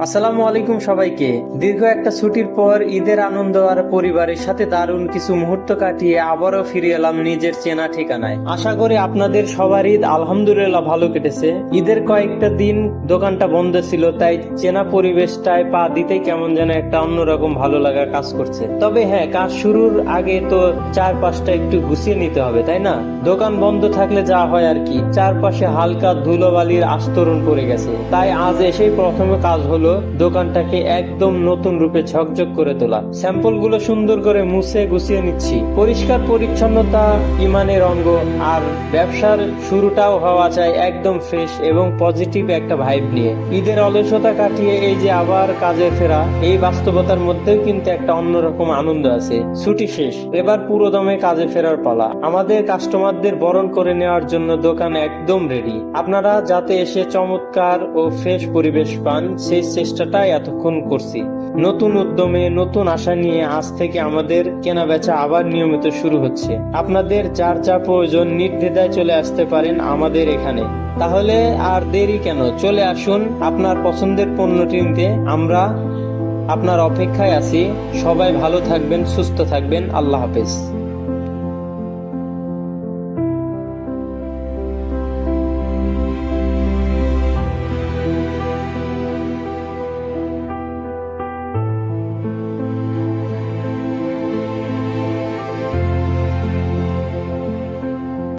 আসসালামু আলাইকুম সবাইকে। দীর্ঘ একটা ছুটির পর ঈদের আনন্দ আর পরিবারের সাথে দারুণ কিছু মুহূর্ত কাটিয়ে আবারও ফিরে এলাম নিজের চেনা ঠিকানায়। আশা করি আপনাদের সবার ঈদ আলহামদুলিল্লাহ ভালো কেটেছে। ঈদের কয়েকটা দিন দোকানটা বন্ধ ছিল, তাই চেনা পরিবেশটায় পা দিতেই কেমন যেন একটা অন্যরকম ভালো লাগা কাজ করছে। তবে হ্যাঁ, কাজ শুরুর আগে তো চারপাশটা একটু গুছিয়ে নিতে হবে, তাই না? দোকান বন্ধ থাকলে যা হয় আর কি, চারপাশে হালকা ধুলোবালির আস্তরণ পড়ে গেছে। তাই আজ এসেই প্রথমে কাজ হলো দোকানটাকে একদম নতুন রূপে ঝকঝক করে তোলা। স্যাম্পল গুলো সুন্দর করে মুছে গুছিয়ে নিচ্ছি। পরিষ্কার পরিচ্ছন্নতা ইমানের অঙ্গ, আর ব্যবসার শুরুটাও হওয়া চাই একদম ফ্রেশ এবং পজিটিভ একটা ভাইব নিয়ে। ঈদের অলসতা কাটিয়ে এই যে আবার কাজে ফেরা, এই বাস্তবতার মধ্যেও কিন্তু একটা অন্যরকম আনন্দ আছে। ছুটি শেষ, এবার পুরো দমে কাজে ফেরার পালা। আমাদের কাস্টমারদের বরণ করে নেওয়ার জন্য দোকান একদম রেডি। আপনারা যাতে এসে চমৎকার ও ফ্রেশ পরিবেশ পান, সেই চেষ্টাটাই এতক্ষণ করছি। নতুন উদ্যমে, নতুন আশা নিয়ে আজ থেকে আমাদের কেনা বেচা আবার নিয়মিত শুরু হচ্ছে। আপনাদের যার যা প্রয়োজন নির্দ্বিধায় চলে আসতে পারেন আমাদের এখানে। তাহলে আর দেরি কেন, চলে আসুন আপনার পছন্দের পণ্যটি নিতে। আমরা আপনার অপেক্ষায় আছি। সবাই ভালো থাকবেন, সুস্থ থাকবেন। আল্লাহ হাফেজ।